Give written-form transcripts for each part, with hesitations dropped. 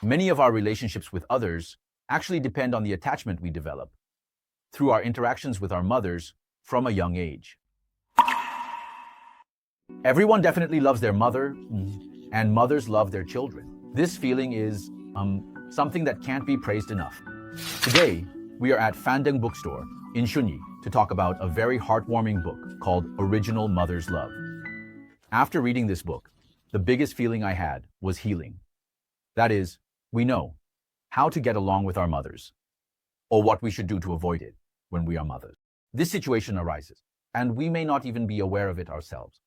Many of our relationships with others actually depend on the attachment we develop through our interactions with our mothers from a young age. Everyone definitely loves their mother, and mothers love their children. This feeling is something that can't be praised enough. Today, we are at Fandang Bookstore in Shunyi to talk about a very heartwarming book called Original Mother's Love. After reading this book, the biggest feeling I had was healing. That is, we know how to get along with our mothers, or what we should do to avoid it when we are mothers. This situation arises, and we may not even be aware of it ourselves.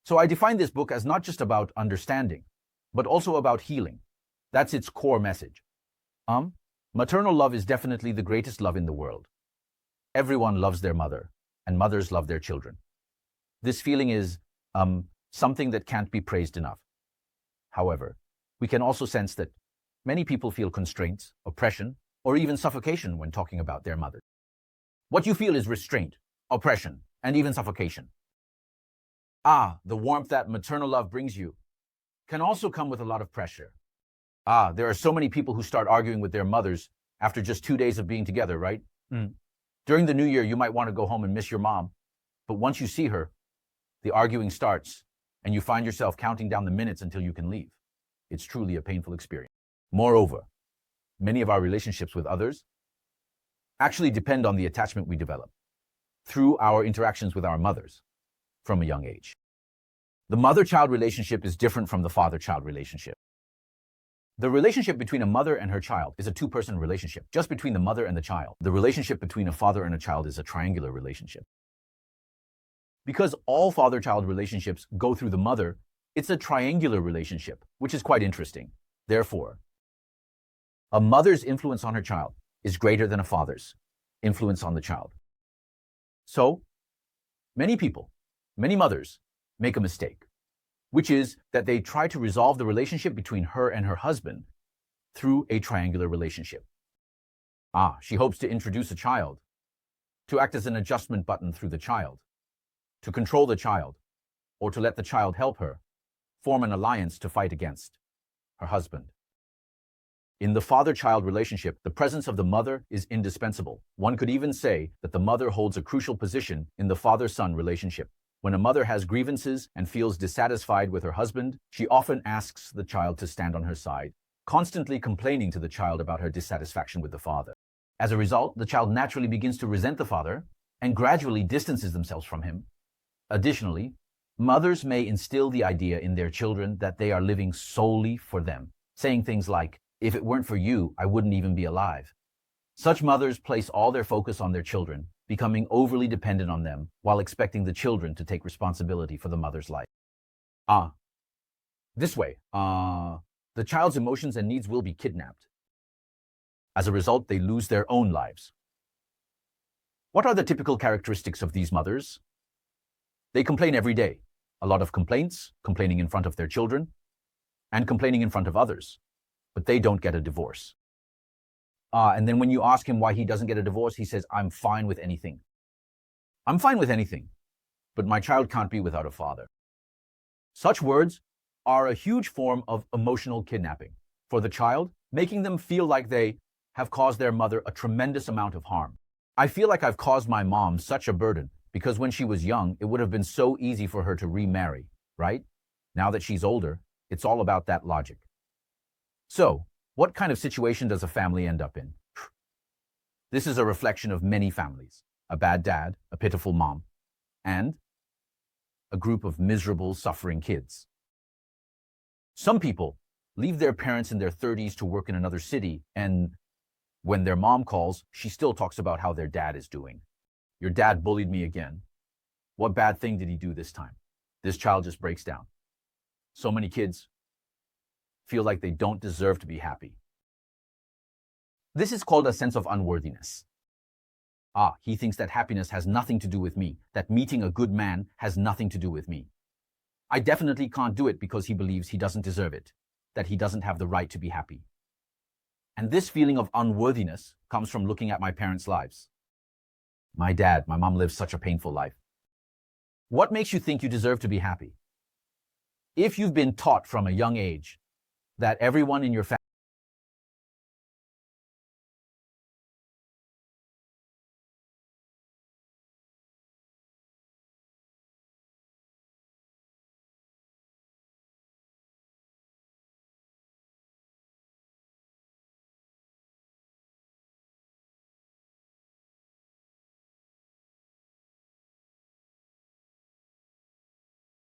So I define this book as not just about understanding, but also about healing. That's its core message. Maternal love is definitely the greatest love in the world. Everyone loves their mother, and mothers love their children. This feeling is something that can't be praised enough. However, we can also sense that many people feel constraints, oppression, or even suffocation when talking about their mother. What you feel is restraint, oppression, and even suffocation. The warmth that maternal love brings you can also come with a lot of pressure. There are so many people who start arguing with their mothers after just 2 days of being together, right? During the new year, you might want to go home and miss your mom, but once you see her, the arguing starts, and you find yourself counting down the minutes until you can leave. It's truly a painful experience. Moreover, many of our relationships with others actually depend on the attachment we develop through our interactions with our mothers from a young age. The mother-child relationship is different from the father-child relationship. The relationship between a mother and her child is a two-person relationship, just between the mother and the child. The relationship between a father and a child is a triangular relationship. Because all father-child relationships go through the mother, it's a triangular relationship, which is quite interesting. Therefore, a mother's influence on her child is greater than a father's influence on the child. So, many mothers make a mistake, which is that they try to resolve the relationship between her and her husband through a triangular relationship. She hopes to introduce a child, to act as an adjustment button through the child, to control the child, or to let the child help her form an alliance to fight against her husband. In the father-child relationship, the presence of the mother is indispensable. One could even say that the mother holds a crucial position in the father-son relationship. When a mother has grievances and feels dissatisfied with her husband, she often asks the child to stand on her side, constantly complaining to the child about her dissatisfaction with the father. As a result, the child naturally begins to resent the father and gradually distances themselves from him. Additionally, mothers may instill the idea in their children that they are living solely for them, saying things like, "If it weren't for you, I wouldn't even be alive." Such mothers place all their focus on their children, becoming overly dependent on them while expecting the children to take responsibility for the mother's life. This way, the child's emotions and needs will be kidnapped. As a result, they lose their own lives. What are the typical characteristics of these mothers? They complain every day. A lot of complaints, complaining in front of their children, and complaining in front of others. But they don't get a divorce. And then when you ask him why he doesn't get a divorce, he says, "I'm fine with anything. I'm fine with anything, but my child can't be without a father." Such words are a huge form of emotional kidnapping for the child, making them feel like they have caused their mother a tremendous amount of harm. "I feel like I've caused my mom such a burden because when she was young, it would have been so easy for her to remarry, right? Now that she's older, it's all about that logic." So, what kind of situation does a family end up in? This is a reflection of many families: a bad dad, a pitiful mom, and a group of miserable, suffering kids. Some people leave their parents in their 30s to work in another city, and when their mom calls, she still talks about how their dad is doing. "Your dad bullied me again. What bad thing did he do this time?" This child just breaks down. So many kids feel like they don't deserve to be happy. This is called a sense of unworthiness. He thinks that happiness has nothing to do with me, that meeting a good man has nothing to do with me. I definitely can't do it because he believes he doesn't deserve it, that he doesn't have the right to be happy. And this feeling of unworthiness comes from looking at my parents' lives. My mom lives such a painful life. What makes you think you deserve to be happy? If you've been taught from a young age that everyone in your family